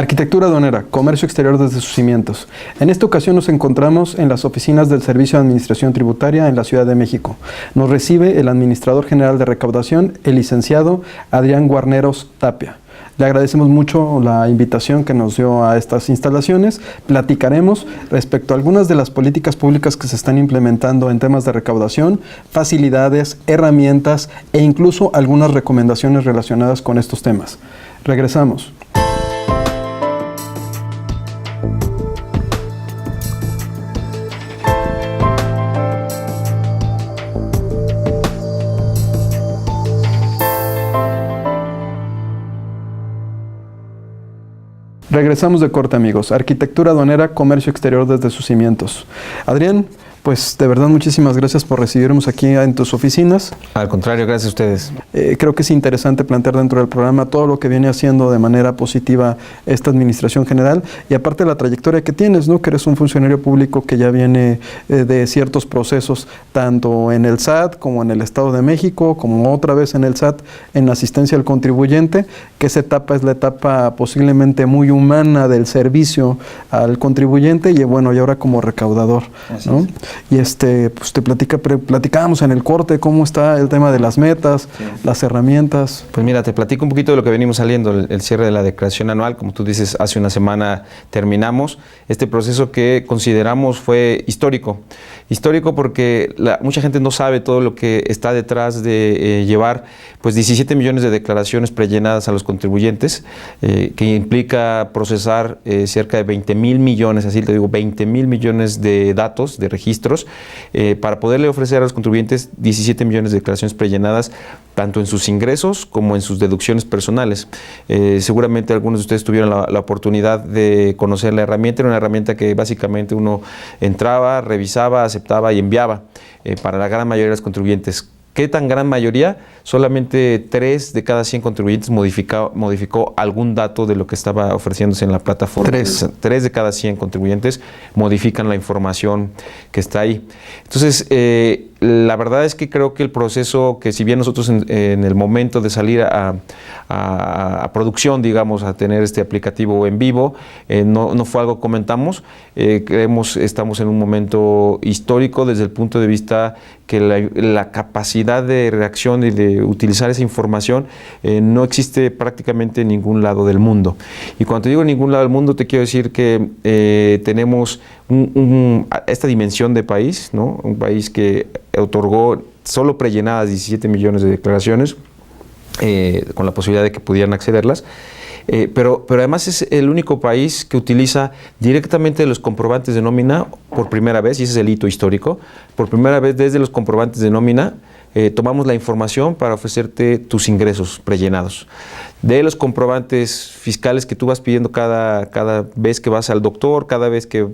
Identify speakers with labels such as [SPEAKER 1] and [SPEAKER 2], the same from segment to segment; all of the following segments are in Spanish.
[SPEAKER 1] Arquitectura aduanera, comercio exterior desde sus cimientos. En esta ocasión nos encontramos en las oficinas del Servicio de Administración Tributaria en la Ciudad de México. Nos recibe el Administrador General de Recaudación, el licenciado Adrián Guarneros Tapia. Le agradecemos mucho la invitación que nos dio a estas instalaciones. Platicaremos respecto a algunas de las políticas públicas que se están implementando en temas de recaudación, facilidades, herramientas e incluso algunas recomendaciones relacionadas con estos temas. Regresamos. Regresamos de corte, amigos. Arquitectura aduanera, comercio exterior desde sus cimientos. Adrián, pues de verdad muchísimas gracias por recibirnos aquí en tus oficinas.
[SPEAKER 2] Al contrario, gracias a ustedes.
[SPEAKER 1] Creo que es interesante plantear dentro del programa todo lo que viene haciendo de manera positiva esta administración general y aparte la trayectoria que tienes, ¿no? Que eres un funcionario público que ya viene de ciertos procesos, tanto en el SAT como en el Estado de México, como otra vez en el SAT en asistencia al contribuyente, que esa etapa es la etapa posiblemente muy humana del servicio al contribuyente y bueno, y ahora como recaudador, ¿no? Y pues platicábamos en el corte cómo está el tema de las metas, las herramientas.
[SPEAKER 2] Pues mira, te platico un poquito de lo que venimos saliendo, el cierre de la declaración anual. Como tú dices, hace una semana terminamos este proceso que consideramos fue histórico. Histórico porque mucha gente no sabe todo lo que está detrás de llevar pues 17 millones de declaraciones prellenadas a los contribuyentes, que implica procesar cerca de 20,000 millones, así te digo, 20,000 millones de datos, de registros, para poderle ofrecer a los contribuyentes 17 millones de declaraciones prellenadas, tanto en sus ingresos como en sus deducciones personales. Seguramente algunos de ustedes tuvieron la oportunidad de conocer la herramienta. Era una herramienta que básicamente uno entraba, revisaba, aceptaba y enviaba para la gran mayoría de los contribuyentes. ¿Qué tan gran mayoría? Solamente 3 de cada 100 contribuyentes modificó algún dato de lo que estaba ofreciéndose en la plataforma. 3 de cada 100 contribuyentes modifican la información que está ahí. Entonces, la verdad es que creo que el proceso, que si bien nosotros en el momento de salir a producción, digamos, a tener este aplicativo en vivo, no fue algo que comentamos. Estamos en un momento histórico desde el punto de vista que la capacidad de reacción y de utilizar esa información no existe prácticamente en ningún lado del mundo. Y cuando te digo en ningún lado del mundo, te quiero decir que tenemos esta dimensión de país, ¿no? Un país que otorgó solo prellenadas 17 millones de declaraciones, con la posibilidad de que pudieran accederlas. Pero además es el único país que utiliza directamente los comprobantes de nómina por primera vez, y ese es el hito histórico. Por primera vez desde los comprobantes de nómina tomamos la información para ofrecerte tus ingresos prellenados. De los comprobantes fiscales que tú vas pidiendo cada vez que vas al doctor, cada vez que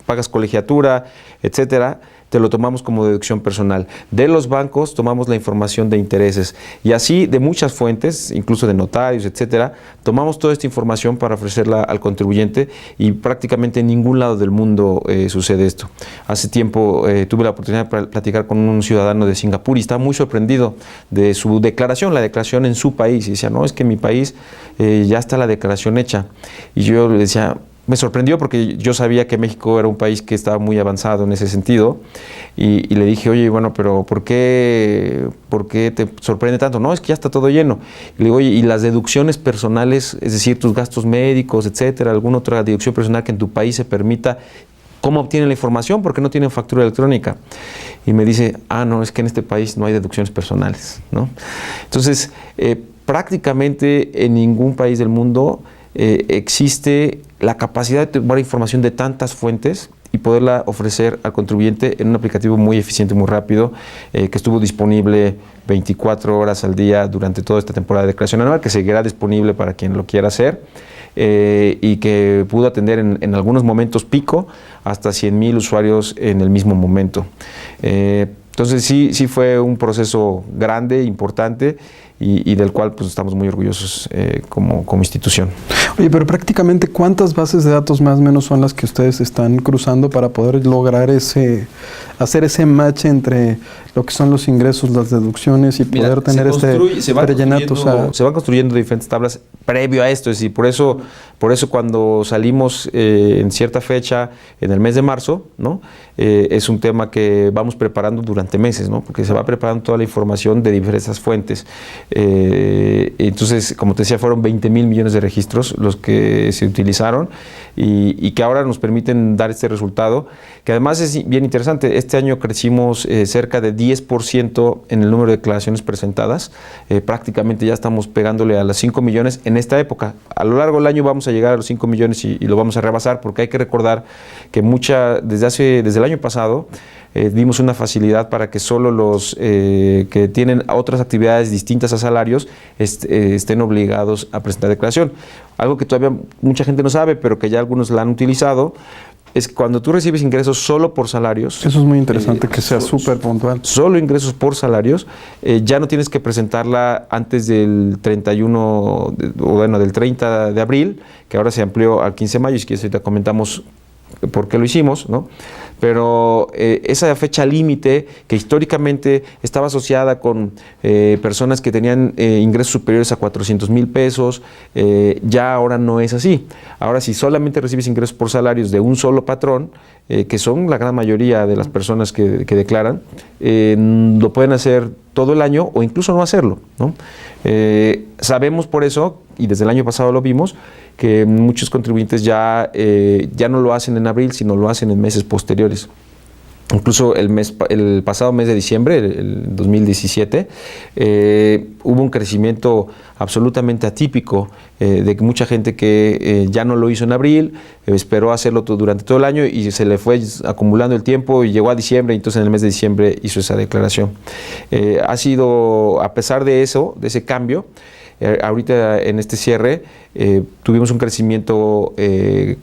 [SPEAKER 2] pagas colegiatura, etcétera, te lo tomamos como deducción personal. De los bancos tomamos la información de intereses y así de muchas fuentes, incluso de notarios, etcétera, tomamos toda esta información para ofrecerla al contribuyente y prácticamente en ningún lado del mundo sucede esto. Hace tiempo tuve la oportunidad de platicar con un ciudadano de Singapur y estaba muy sorprendido de su declaración, la declaración en su país, y decía, no, es que en mi país ya está la declaración hecha. Y yo le decía, me sorprendió porque yo sabía que México era un país que estaba muy avanzado en ese sentido y le dije, oye, bueno, pero ¿por qué te sorprende tanto? No, es que ya está todo lleno. Y le digo, oye, ¿y las deducciones personales, es decir, tus gastos médicos, etcétera, alguna otra deducción personal que en tu país se permita? ¿Cómo obtienen la información? Porque no tienen factura electrónica. Y me dice, no, es que en este país no hay deducciones personales, ¿no? Entonces, prácticamente en ningún país del mundo existe la capacidad de tomar información de tantas fuentes y poderla ofrecer al contribuyente en un aplicativo muy eficiente, muy rápido, que estuvo disponible 24 horas al día durante toda esta temporada de declaración anual, que seguirá disponible para quien lo quiera hacer, y que pudo atender en algunos momentos pico hasta 100,000 usuarios en el mismo momento. Entonces sí fue un proceso grande, importante, y del cual pues estamos muy orgullosos como institución.
[SPEAKER 1] Oye, pero prácticamente ¿cuántas bases de datos más o menos son las que ustedes están cruzando para poder lograr hacer ese match entre lo que son los ingresos, las deducciones y poder tener rellenato?
[SPEAKER 2] Se van construyendo diferentes tablas previo a esto, es decir, por eso cuando salimos en cierta fecha, en el mes de marzo, ¿no? Es un tema que vamos preparando durante meses, ¿no? Porque se va preparando toda la información de diversas fuentes. Entonces, como te decía, fueron 20,000 millones de registros los que se utilizaron y que ahora nos permiten dar este resultado, que además es bien interesante. Este año crecimos cerca de 10% en el número de declaraciones presentadas. Prácticamente ya estamos pegándole a las 5 millones en esta época. A lo largo del año vamos a llegar a los 5 millones y lo vamos a rebasar, porque hay que recordar que desde el año pasado dimos una facilidad para que solo los que tienen otras actividades distintas a salarios estén obligados a presentar declaración. Algo que todavía mucha gente no sabe, pero que ya algunos la han utilizado, es cuando tú recibes ingresos solo por salarios.
[SPEAKER 1] Eso es muy interesante, que sea súper puntual.
[SPEAKER 2] Solo ingresos por salarios, ya no tienes que presentarla antes del 30 de abril, que ahora se amplió al 15 de mayo, y si quieres ahorita comentamos por qué lo hicimos, ¿no? Pero esa fecha límite que históricamente estaba asociada con personas que tenían ingresos superiores a 400,000 pesos, ya ahora no es así. Ahora, si solamente recibes ingresos por salarios de un solo patrón, que son la gran mayoría de las personas que declaran, lo pueden hacer todo el año o incluso no hacerlo, ¿no? Sabemos por eso, y desde el año pasado lo vimos, que muchos contribuyentes ya no lo hacen en abril, sino lo hacen en meses posteriores. Incluso el pasado mes de diciembre, el 2017, hubo un crecimiento absolutamente atípico de mucha gente que ya no lo hizo en abril, esperó hacerlo durante todo el año y se le fue acumulando el tiempo y llegó a diciembre, y entonces en el mes de diciembre hizo esa declaración. Ha sido, a pesar de eso, de ese cambio, ahorita en este cierre tuvimos un crecimiento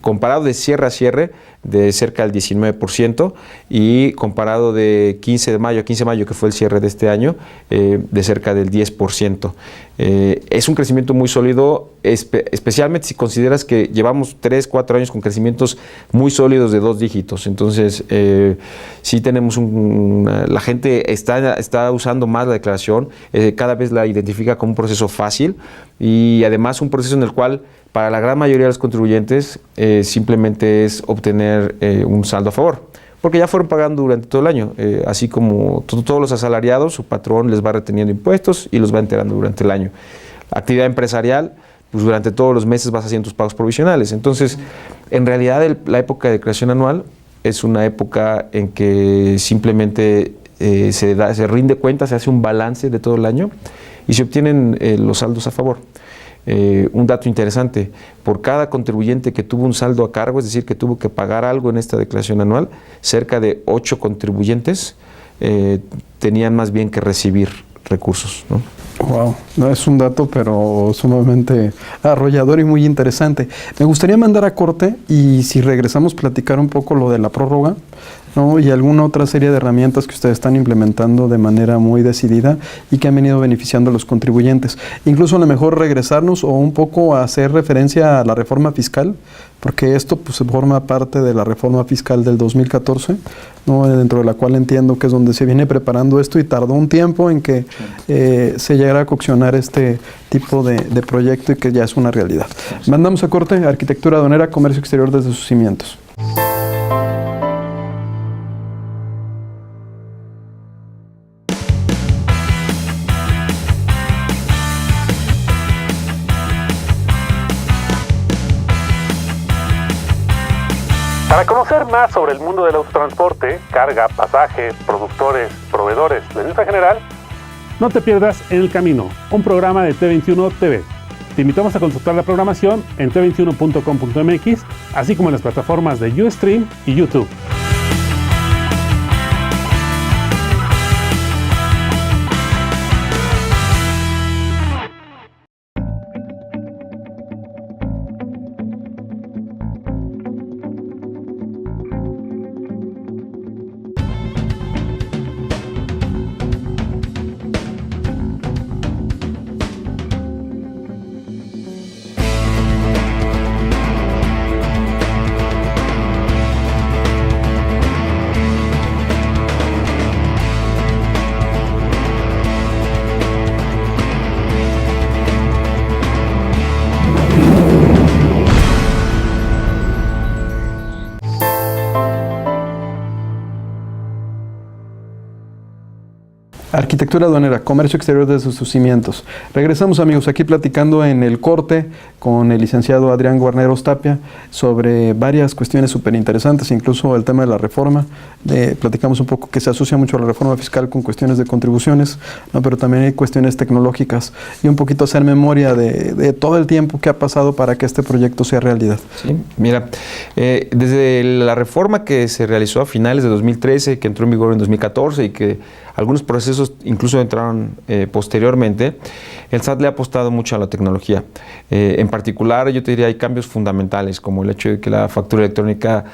[SPEAKER 2] comparado de cierre a cierre de cerca del 19% y comparado de 15 de mayo a 15 de mayo, que fue el cierre de este año, de cerca del 10%. Es un crecimiento muy sólido, especialmente si consideras que llevamos 3-4 años con crecimientos muy sólidos de 2 dígitos. Entonces, sí tenemos la gente está usando más la declaración, cada vez la identifica como un proceso fácil y además un proceso en el cual para la gran mayoría de los contribuyentes simplemente es obtener un saldo a favor, porque ya fueron pagando durante todo el año, así como todos los asalariados, su patrón les va reteniendo impuestos y los va enterando durante el año. Actividad empresarial, pues durante todos los meses vas haciendo tus pagos provisionales. Entonces, en realidad la época de declaración anual es una época en que simplemente se rinde cuenta, se hace un balance de todo el año y se obtienen los saldos a favor. Un dato interesante, por cada contribuyente que tuvo un saldo a cargo, es decir, que tuvo que pagar algo en esta declaración anual, cerca de 8 contribuyentes tenían más bien que recibir recursos, ¿no?
[SPEAKER 1] Wow, no es un dato, pero sumamente arrollador y muy interesante. Me gustaría mandar a corte y si regresamos platicar un poco lo de la prórroga, ¿no? Y alguna otra serie de herramientas que ustedes están implementando de manera muy decidida y que han venido beneficiando a los contribuyentes. Incluso a lo mejor regresarnos o un poco a hacer referencia a la reforma fiscal, porque esto pues forma parte de la reforma fiscal del 2014, ¿no? Dentro de la cual entiendo que es donde se viene preparando esto y tardó un tiempo en que se llegara a coccionar este tipo de proyecto y que ya es una realidad. Mandamos a corte, Arquitectura Aduanera, Comercio Exterior desde sus cimientos.
[SPEAKER 3] Para conocer más sobre el mundo del autotransporte, carga, pasaje, productores, proveedores, la industria general, no te pierdas En el Camino, un programa de T21 TV. Te invitamos a consultar la programación en t21.com.mx, así como en las plataformas de Ustream y YouTube.
[SPEAKER 1] Arquitectura aduanera, comercio exterior desde sus cimientos. Regresamos, amigos, aquí platicando en el corte con el licenciado Adrián Guarneros Tapia sobre varias cuestiones súper interesantes, incluso el tema de la reforma. Platicamos un poco que se asocia mucho a la reforma fiscal con cuestiones de contribuciones, ¿no? Pero también hay cuestiones tecnológicas y un poquito hacer memoria de todo el tiempo que ha pasado para que este proyecto sea realidad.
[SPEAKER 2] Sí, mira, desde la reforma que se realizó a finales de 2013, que entró en vigor en 2014 y que algunos procesos incluso entraron posteriormente, el SAT le ha apostado mucho a la tecnología. En particular, yo te diría, hay cambios fundamentales, como el hecho de que la factura electrónica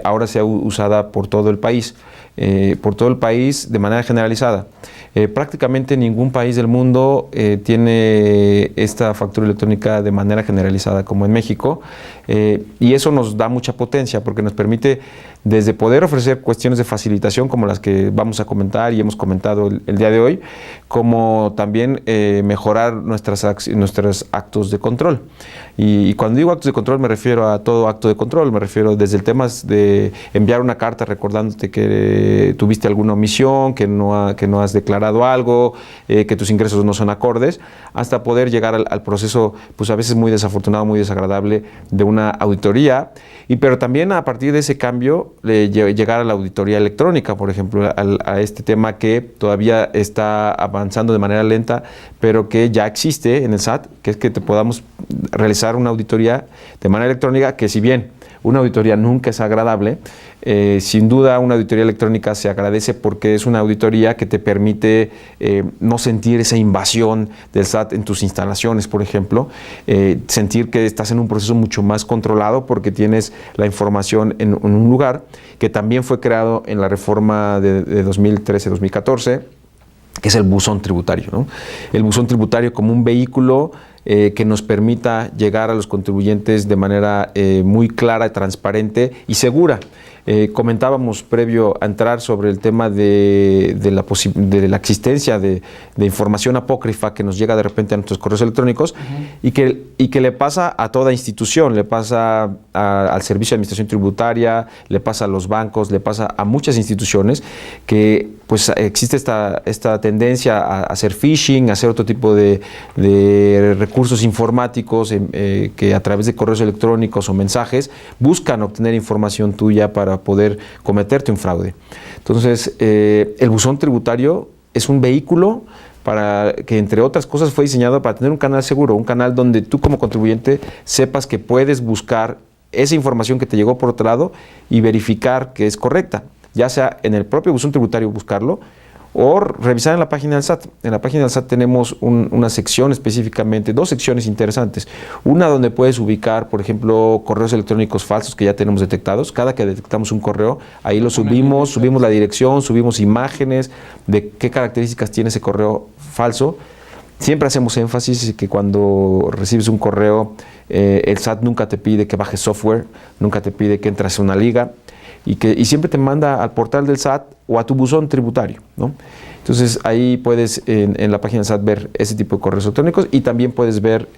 [SPEAKER 2] ahora sea usada por todo el país de manera generalizada. Prácticamente ningún país del mundo tiene esta factura electrónica de manera generalizada como en México, y eso nos da mucha potencia porque nos permite desde poder ofrecer cuestiones de facilitación como las que vamos a comentar y hemos comentado el día de hoy, como también mejorar nuestros actos de control. Y cuando digo actos de control me refiero a todo acto de control, me refiero desde el tema de enviar una carta recordándote que tuviste alguna omisión, que no has declarado algo, que tus ingresos no son acordes, hasta poder llegar al proceso, pues a veces muy desafortunado, muy desagradable, de una auditoría, pero también a partir de ese cambio llegar a la auditoría electrónica, por ejemplo, a este tema que todavía está avanzando de manera lenta, pero que ya existe en el SAT, que es que te podamos realizar una auditoría de manera electrónica, que si bien una auditoría nunca es agradable, sin duda una auditoría electrónica se agradece porque es una auditoría que te permite no sentir esa invasión del SAT en tus instalaciones, por ejemplo, sentir que estás en un proceso mucho más controlado porque tienes la información en un lugar que también fue creado en la reforma de 2013-2014, que es el buzón tributario, ¿no? El buzón tributario como un vehículo que nos permita llegar a los contribuyentes de manera muy clara, transparente y segura. Comentábamos previo a entrar sobre el tema de la existencia de información apócrifa que nos llega de repente a nuestros correos electrónicos y que le pasa a toda institución, le pasa al Servicio de Administración Tributaria, le pasa a los bancos, le pasa a muchas instituciones que pues existe esta tendencia a hacer phishing, a hacer otro tipo de recursos informáticos que a través de correos electrónicos o mensajes buscan obtener información tuya para poder cometerte un fraude. Entonces, el buzón tributario es un vehículo para que, entre otras cosas, fue diseñado para tener un canal seguro, un canal donde tú como contribuyente sepas que puedes buscar esa información que te llegó por otro lado y verificar que es correcta, ya sea en el propio buzón tributario buscarlo o revisar en la página del SAT. En la página del SAT tenemos una sección específicamente, dos secciones interesantes. Una donde puedes ubicar, por ejemplo, correos electrónicos falsos que ya tenemos detectados. Cada que detectamos un correo, ahí lo subimos la dirección, subimos imágenes de qué características tiene ese correo falso. Siempre hacemos énfasis que cuando recibes un correo, el SAT nunca te pide que bajes software, nunca te pide que entres a una liga, y siempre te manda al portal del SAT o a tu buzón tributario, ¿no? Entonces ahí puedes en la página del SAT ver ese tipo de correos electrónicos y también puedes ver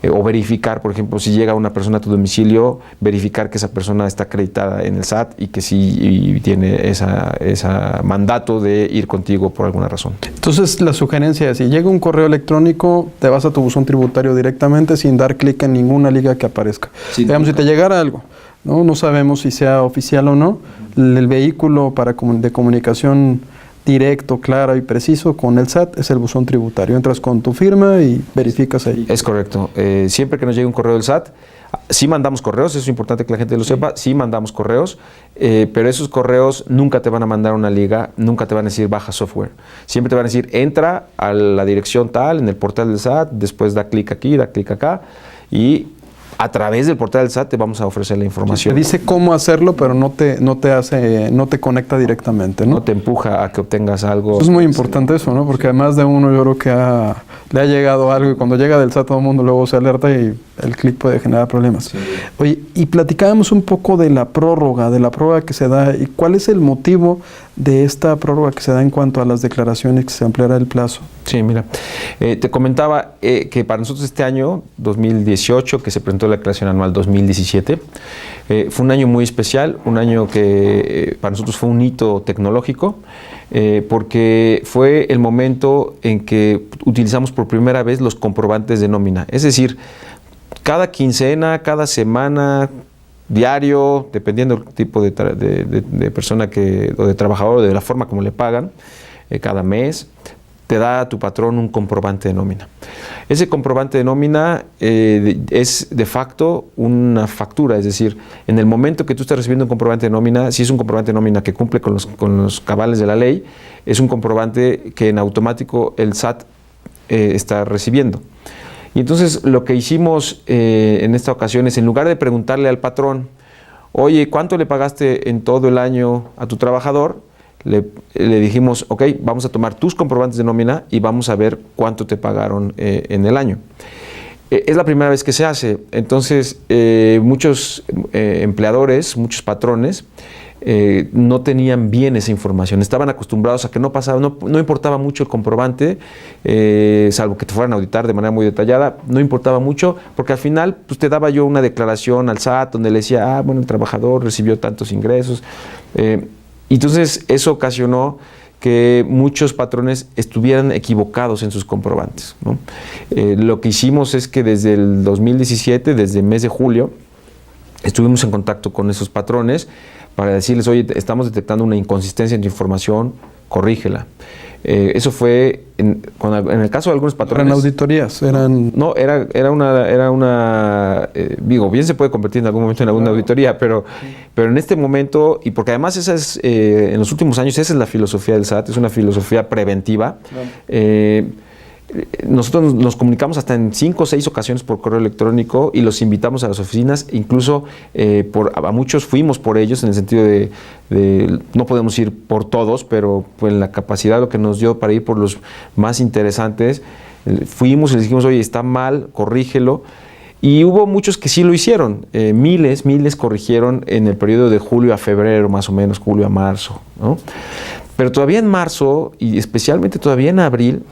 [SPEAKER 2] o verificar, por ejemplo, si llega una persona a tu domicilio, verificar que esa persona está acreditada en el SAT y que sí tiene esa mandato de ir contigo por alguna razón.
[SPEAKER 1] Entonces la sugerencia es, si llega un correo electrónico, te vas a tu buzón tributario directamente sin dar clic en ninguna liga que aparezca. Sí, digamos, si te llegara algo, no sabemos si sea oficial o no, el vehículo de comunicación directo, claro y preciso con el SAT es el buzón tributario. Entras con tu firma y verificas ahí.
[SPEAKER 2] Es correcto. Siempre que nos llegue un correo del SAT, sí mandamos correos, eso es importante que la gente lo sepa, sí mandamos correos, pero esos correos nunca te van a mandar una liga, nunca te van a decir baja software. Siempre te van a decir entra a la dirección tal en el portal del SAT, después da clic aquí, da clic acá y a través del portal del SAT te vamos a ofrecer la información.
[SPEAKER 1] Te dice cómo hacerlo, pero no te conecta directamente, ¿no?
[SPEAKER 2] No te empuja a que obtengas algo.
[SPEAKER 1] Es muy importante eso, ¿no? Porque además de uno, yo creo que le ha llegado algo y cuando llega del SAT todo el mundo luego se alerta y el clic puede generar problemas. Sí. Oye, y platicábamos un poco de la prórroga que se da, y cuál es el motivo de esta prórroga que se da en cuanto a las declaraciones, que se ampliará el plazo.
[SPEAKER 2] Sí, mira, te comentaba que para nosotros este año, 2018, que se presentó la declaración anual 2017, fue un año muy especial, un año que para nosotros fue un hito tecnológico, porque fue el momento en que utilizamos por primera vez los comprobantes de nómina. Es decir, cada quincena, cada semana, diario, dependiendo del tipo de persona o de trabajador, o de la forma como le pagan, cada mes, te da a tu patrón un comprobante de nómina. Ese comprobante de nómina es de facto una factura, es decir, en el momento que tú estás recibiendo un comprobante de nómina, si es un comprobante de nómina que cumple con los cabales de la ley, es un comprobante que en automático el SAT está recibiendo. Y entonces lo que hicimos en esta ocasión es, en lugar de preguntarle al patrón, oye, ¿cuánto le pagaste en todo el año a tu trabajador? Le dijimos, ok, vamos a tomar tus comprobantes de nómina y vamos a ver cuánto te pagaron en el año. Es la primera vez que se hace, entonces muchos empleadores, muchos patrones, no tenían bien esa información, estaban acostumbrados a que no pasaba, no importaba mucho el comprobante, salvo que te fueran a auditar de manera muy detallada, no importaba mucho, porque al final pues, te daba yo una declaración al SAT donde le decía, bueno, el trabajador recibió tantos ingresos. Entonces eso ocasionó que muchos patrones estuvieran equivocados en sus comprobantes, ¿no? Lo que hicimos es que desde el 2017, desde el mes de julio, estuvimos en contacto con esos patrones para decirles, oye, estamos detectando una inconsistencia en tu información, corrígela. Eso fue, en el caso de algunos patrones...
[SPEAKER 1] ¿Eran auditorías?
[SPEAKER 2] No, era una digo, bien se puede convertir en algún momento en alguna auditoría, pero en este momento, y porque además esa es, en los últimos años, esa es la filosofía del SAT, es una filosofía preventiva. Nosotros nos comunicamos hasta en 5 o 6 ocasiones por correo electrónico y los invitamos a las oficinas, incluso a muchos fuimos por ellos en el sentido de no podemos ir por todos, pero pues la capacidad lo que nos dio para ir por los más interesantes, fuimos y les dijimos, oye, está mal, corrígelo. Y hubo muchos que sí lo hicieron, miles corrigieron en el periodo de julio a febrero, más o menos, julio a marzo, ¿no? Pero todavía en marzo, y especialmente todavía en abril,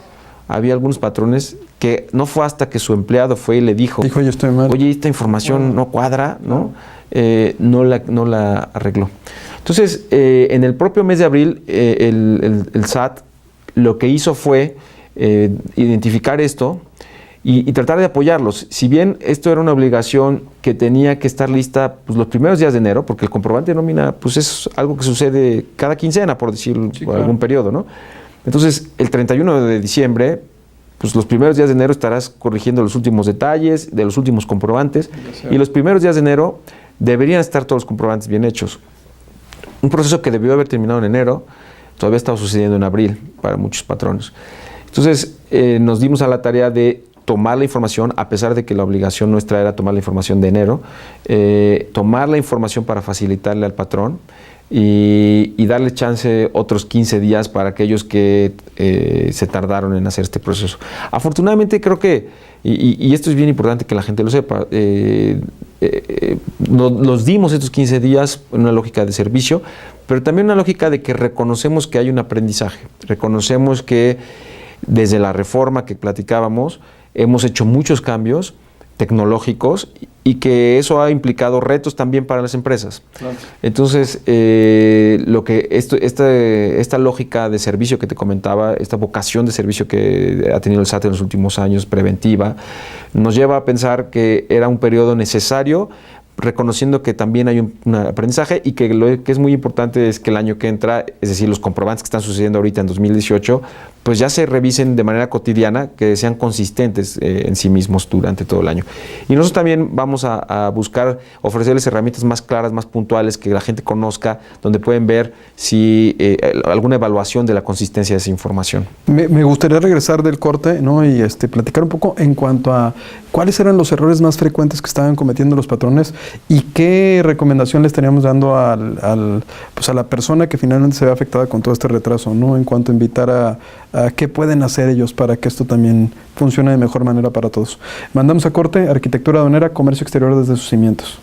[SPEAKER 2] había algunos patrones que no fue hasta que su empleado fue y le dijo,
[SPEAKER 1] yo estoy mal.
[SPEAKER 2] Oye, esta información no cuadra, ¿no? No la arregló. Entonces, en el propio mes de abril, el SAT lo que hizo fue identificar esto y tratar de apoyarlos. Si bien esto era una obligación que tenía que estar lista pues, los primeros días de enero, porque el comprobante de nómina pues, es algo que sucede cada quincena, por decirlo, sí, por algún periodo, ¿no? Entonces, el 31 de diciembre, pues los primeros días de enero estarás corrigiendo los últimos detalles de los últimos comprobantes, y los primeros días de enero deberían estar todos los comprobantes bien hechos. Un proceso que debió haber terminado en enero, todavía estaba sucediendo en abril para muchos patrones. Entonces, nos dimos a la tarea de tomar la información, a pesar de que la obligación nuestra era tomar la información de enero, tomar la información para facilitarle al patrón, y darle chance otros 15 días para aquellos que se tardaron en hacer este proceso. Afortunadamente creo que, y esto es bien importante que la gente lo sepa, nos dimos estos 15 días en una lógica de servicio, pero también una lógica de que reconocemos que hay un aprendizaje, reconocemos que desde la reforma que platicábamos hemos hecho muchos cambios tecnológicos y que eso ha implicado retos también para las empresas. Claro. Entonces, esta lógica de servicio que te comentaba, esta vocación de servicio que ha tenido el SAT en los últimos años, preventiva, nos lleva a pensar que era un periodo necesario, reconociendo que también hay un aprendizaje y que lo que es muy importante es que el año que entra, es decir, los comprobantes que están sucediendo ahorita en 2018, pues ya se revisen de manera cotidiana, que sean consistentes en sí mismos durante todo el año. Y nosotros también vamos a buscar ofrecerles herramientas más claras, más puntuales, que la gente conozca, donde pueden ver si alguna evaluación de la consistencia de esa información.
[SPEAKER 1] Me gustaría regresar del corte, ¿no? Y platicar un poco en cuanto a cuáles eran los errores más frecuentes que estaban cometiendo los patrones y qué recomendación le estaríamos dando a la persona que finalmente se ve afectada con todo este retraso, ¿no? En cuanto a invitar a qué pueden hacer ellos para que esto también funcione de mejor manera para todos. Mandamos a corte. Arquitectura aduanera, comercio exterior desde sus cimientos.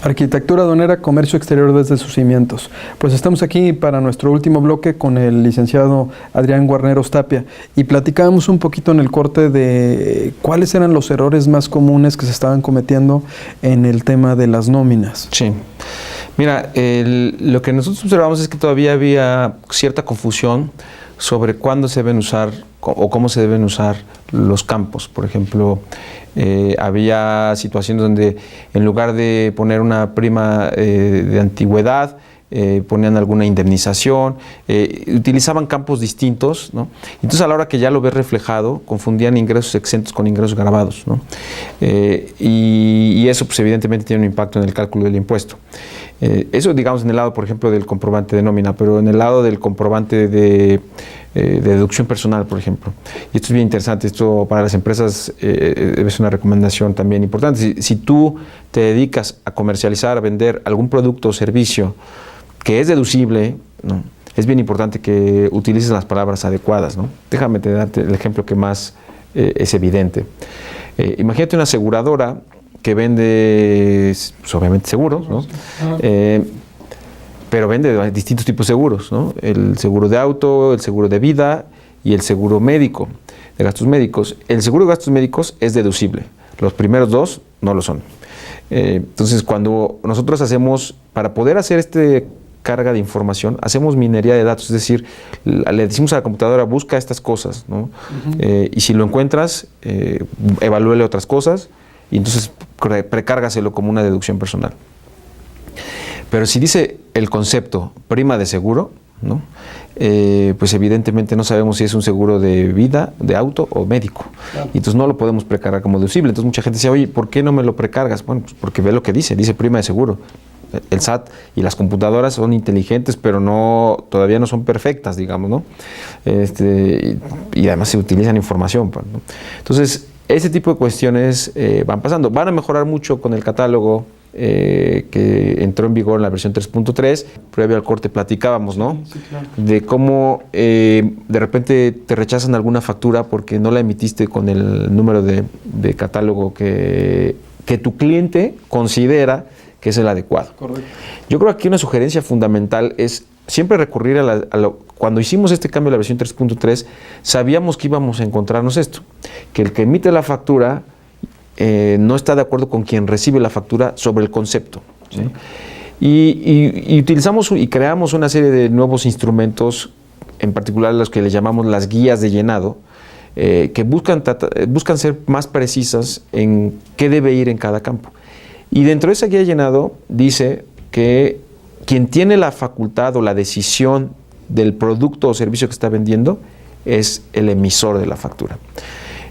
[SPEAKER 1] Arquitectura aduanera, comercio exterior desde sus cimientos. Pues estamos aquí para nuestro último bloque con el licenciado Adrián Guarneros Tapia y platicábamos un poquito en el corte de cuáles eran los errores más comunes que se estaban cometiendo en el tema de las nóminas.
[SPEAKER 2] Sí. Mira, lo que nosotros observamos es que todavía había cierta confusión sobre cuándo se deben usar o cómo se deben usar los campos. Por ejemplo, había situaciones donde en lugar de poner una prima de antigüedad, ponían alguna indemnización, utilizaban campos distintos, ¿no? Entonces a la hora que ya lo ves reflejado, confundían ingresos exentos con ingresos gravados, ¿no? Y eso pues evidentemente tiene un impacto en el cálculo del impuesto. Eso digamos en el lado, por ejemplo, del comprobante de nómina, pero en el lado del comprobante de deducción personal, por ejemplo. Y esto es bien interesante, esto para las empresas es una recomendación también importante. Si tú te dedicas a comercializar, a vender algún producto o servicio que es deducible, ¿no?, es bien importante que utilices las palabras adecuadas, ¿no? Déjame darte el ejemplo que más es evidente. Imagínate una aseguradora que vende, pues, obviamente, seguros, ¿no? Pero vende distintos tipos de seguros, ¿no? El seguro de auto, el seguro de vida y el seguro médico, de gastos médicos. El seguro de gastos médicos es deducible. Los primeros dos no lo son. Entonces, cuando nosotros hacemos, para poder hacer carga de información, hacemos minería de datos, es decir, le decimos a la computadora, busca estas cosas, ¿no? Y si lo encuentras, evalúele otras cosas y entonces precárgaselo como una deducción personal. Pero si dice el concepto prima de seguro, ¿no?, pues evidentemente no sabemos si es un seguro de vida, de auto o médico. Claro. Y entonces no lo podemos precargar como deducible. Entonces mucha gente dice, oye, ¿por qué no me lo precargas? Bueno, pues porque ve lo que dice prima de seguro. El SAT y las computadoras son inteligentes, pero todavía no son perfectas, digamos, ¿no? Y además se utilizan información, ¿no? Entonces, ese tipo de cuestiones van pasando. Van a mejorar mucho con el catálogo que entró en vigor en la versión 3.3. Previo al corte platicábamos, ¿no? Sí, claro. De cómo de repente te rechazan alguna factura porque no la emitiste con el número de catálogo que tu cliente considera que es el adecuado. Correcto. Yo creo que aquí una sugerencia fundamental es siempre recurrir cuando hicimos este cambio de la versión 3.3, sabíamos que íbamos a encontrarnos esto, que el que emite la factura no está de acuerdo con quien recibe la factura sobre el concepto, ¿sí? Y utilizamos y creamos una serie de nuevos instrumentos, en particular los que le llamamos las guías de llenado, que buscan ser más precisas en qué debe ir en cada campo. Y dentro de esa guía de llenado dice que quien tiene la facultad o la decisión del producto o servicio que está vendiendo es el emisor de la factura.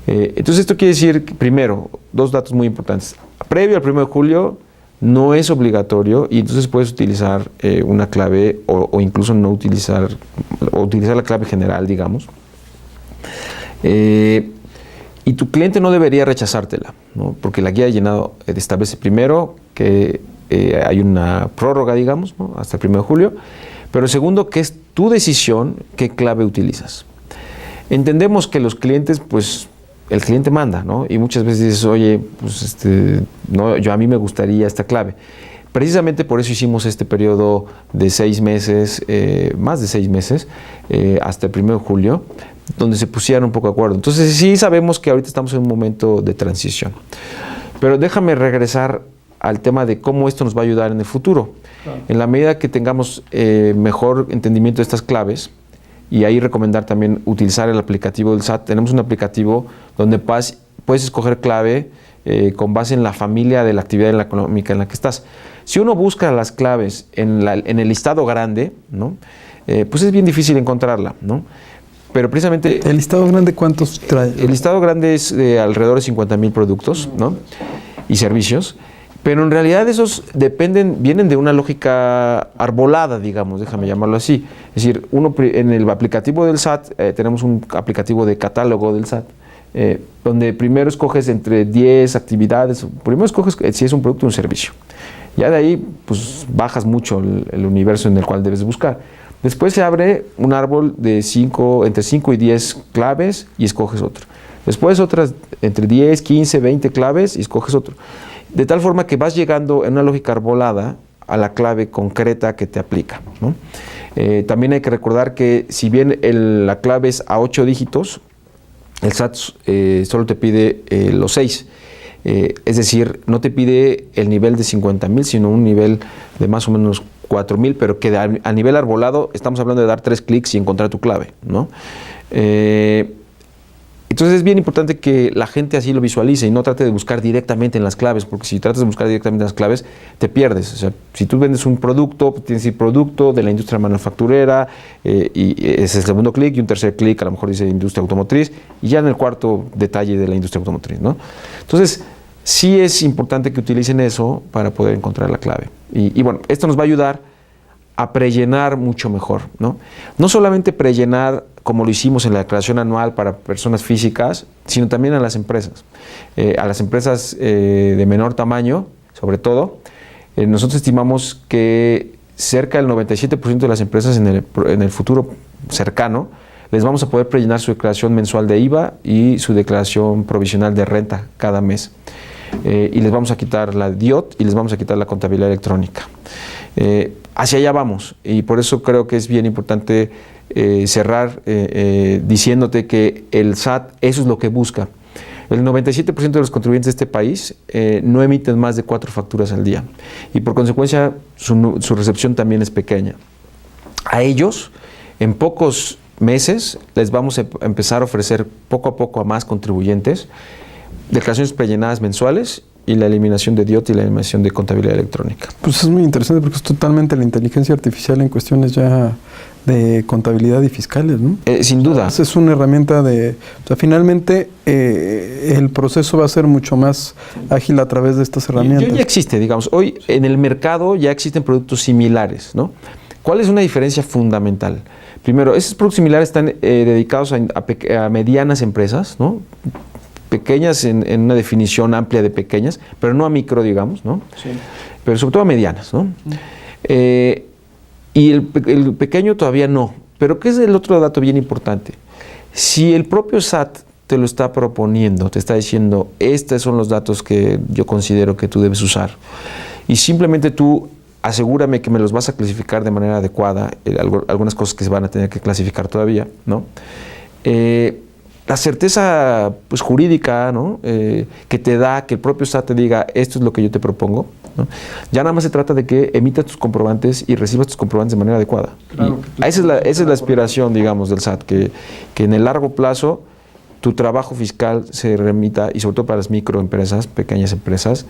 [SPEAKER 2] Entonces esto quiere decir, primero, dos datos muy importantes. Previo al 1 de julio no es obligatorio y entonces puedes utilizar una clave o incluso no utilizar, o utilizar la clave general, digamos. Y tu cliente no debería rechazártela, ¿no? Porque la guía de llenado establece primero que hay una prórroga, digamos, ¿no?, hasta el 1 de julio, pero segundo, que es tu decisión qué clave utilizas. Entendemos que los clientes, pues, el cliente manda, ¿no? Y muchas veces dices, oye, pues, no, a mí me gustaría esta clave. Precisamente por eso hicimos este periodo de 6 meses, más de 6 meses, hasta el 1 de julio, donde se pusieran un poco de acuerdo. Entonces sí sabemos que ahorita estamos en un momento de transición. Pero déjame regresar al tema de cómo esto nos va a ayudar en el futuro. Claro. En la medida que tengamos mejor entendimiento de estas claves, y ahí recomendar también utilizar el aplicativo del SAT. Tenemos un aplicativo donde puedes escoger clave con base en la familia de la actividad económica en la que estás. Si uno busca las claves en el listado grande, ¿no? Pues es bien difícil encontrarla, ¿no? Pero precisamente...
[SPEAKER 1] ¿El listado grande cuántos trae?
[SPEAKER 2] El listado grande es de alrededor de 50,000 productos, ¿no? Y servicios. Pero en realidad esos vienen de una lógica arbolada, digamos, déjame llamarlo así. Es decir, en el aplicativo del SAT, tenemos un aplicativo de catálogo del SAT, donde primero escoges entre 10 actividades, primero escoges si es un producto o un servicio. Ya de ahí, pues, bajas mucho el universo en el cual debes buscar. Después se abre un árbol de entre 5 y 10 claves y escoges otro. Después otras entre 10, 15, 20 claves y escoges otro. De tal forma que vas llegando en una lógica arbolada a la clave concreta que te aplica, ¿no? También hay que recordar que si bien la clave es a 8 dígitos, el SAT solo te pide los 6. Es decir, no te pide el nivel de 50,000, sino un nivel de más o menos 4,000, pero que a nivel arbolado estamos hablando de dar 3 clics y encontrar tu clave, ¿no? Entonces es bien importante que la gente así lo visualice y no trate de buscar directamente en las claves, porque si tratas de buscar directamente en las claves, te pierdes. O sea, si tú vendes un producto, tienes el producto de la industria manufacturera, y ese es el segundo clic, y un tercer clic a lo mejor dice industria automotriz, y ya en el cuarto detalle de la industria automotriz, ¿no? Entonces, sí es importante que utilicen eso para poder encontrar la clave. Y bueno, esto nos va a ayudar a prellenar mucho mejor, ¿no? No solamente prellenar como lo hicimos en la declaración anual para personas físicas, sino también a las empresas. A las empresas de menor tamaño, sobre todo, nosotros estimamos que cerca del 97% de las empresas en el futuro cercano les vamos a poder prellenar su declaración mensual de IVA y su declaración provisional de renta cada mes. Y les vamos a quitar la DIOT y les vamos a quitar la contabilidad electrónica. Hacia allá vamos, y por eso creo que es bien importante cerrar diciéndote que el SAT eso es lo que busca. El 97% de los contribuyentes de este país no emiten más de 4 facturas al día, y por consecuencia su recepción también es pequeña. A ellos, en pocos meses, les vamos a empezar a ofrecer poco a poco a más contribuyentes declaraciones prellenadas mensuales y la eliminación de DIOT y la eliminación de contabilidad electrónica.
[SPEAKER 1] Pues es muy interesante porque es totalmente la inteligencia artificial en cuestiones ya de contabilidad y fiscales, ¿no?
[SPEAKER 2] Sin duda.
[SPEAKER 1] Es una herramienta o sea, finalmente el proceso va a ser mucho más ágil a través de estas herramientas.
[SPEAKER 2] Ya existe, digamos, hoy en el mercado ya existen productos similares, ¿no? ¿Cuál es una diferencia fundamental? Primero, esos productos similares están dedicados a medianas empresas, ¿no? Pequeñas en una definición amplia de pequeñas, pero no a micro, digamos, ¿no? Sí. Pero sobre todo a medianas, ¿no? Y el pequeño todavía no. Pero ¿qué es el otro dato bien importante? Si el propio SAT te lo está proponiendo, te está diciendo, estos son los datos que yo considero que tú debes usar, y simplemente tú asegúrame que me los vas a clasificar de manera adecuada, algunas cosas que se van a tener que clasificar todavía, ¿no? La certeza pues, jurídica, ¿no? Que te da, que el propio SAT te diga, esto es lo que yo te propongo, ¿no? Ya nada más se trata de que emitas tus comprobantes y recibas tus comprobantes de manera adecuada. Claro, esa es la aspiración, digamos, del SAT, que en el largo plazo tu trabajo fiscal se remita, y sobre todo para las microempresas, pequeñas empresas,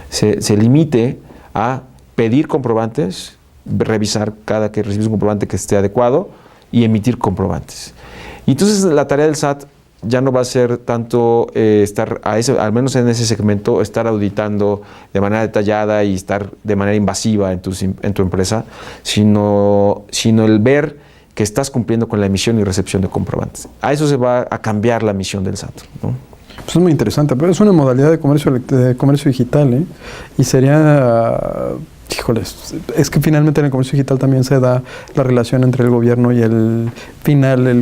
[SPEAKER 2] se limite a pedir comprobantes, revisar cada que recibes un comprobante que esté adecuado y emitir comprobantes. Y entonces la tarea del SAT ya no va a ser tanto al menos en ese segmento, estar auditando de manera detallada y estar de manera invasiva en tu empresa, sino el ver que estás cumpliendo con la emisión y recepción de comprobantes. A eso se va a cambiar la misión del SAT, ¿no?
[SPEAKER 1] Pues es muy interesante, pero es una modalidad de comercio digital, ¿eh? Y sería... Híjoles, es que finalmente en el comercio digital también se da la relación entre el gobierno y el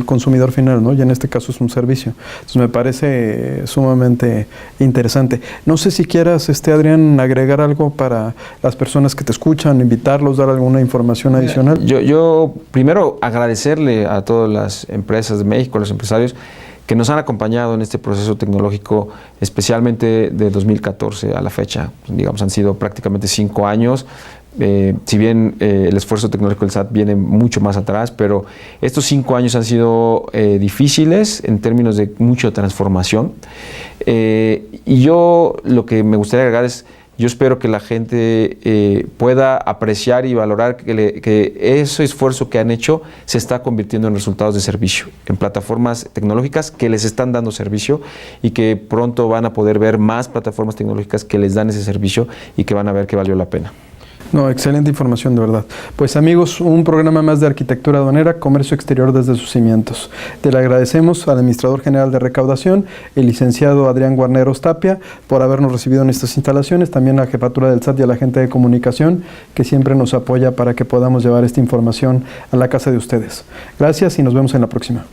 [SPEAKER 1] consumidor final, ¿no? Y en este caso es un servicio. Entonces me parece sumamente interesante. No sé si quieras, Adrián, agregar algo para las personas que te escuchan, invitarlos, dar alguna información adicional.
[SPEAKER 2] Yo primero agradecerle a todas las empresas de México, a los empresarios, que nos han acompañado en este proceso tecnológico, especialmente de 2014 a la fecha. Digamos, han sido prácticamente 5 años. Si bien el esfuerzo tecnológico del SAT viene mucho más atrás, pero estos 5 años han sido difíciles en términos de mucha transformación. Y yo lo que me gustaría agregar es, yo espero que la gente pueda apreciar y valorar que ese esfuerzo que han hecho se está convirtiendo en resultados de servicio, en plataformas tecnológicas que les están dando servicio y que pronto van a poder ver más plataformas tecnológicas que les dan ese servicio y que van a ver que valió la pena.
[SPEAKER 1] No, excelente información, de verdad. Pues amigos, un programa más de Arquitectura Aduanera, Comercio Exterior desde sus cimientos. Te le agradecemos al Administrador General de Recaudación, el licenciado Adrián Guarneros Tapia, por habernos recibido en estas instalaciones, también a la Jefatura del SAT y a la gente de comunicación, que siempre nos apoya para que podamos llevar esta información a la casa de ustedes. Gracias y nos vemos en la próxima.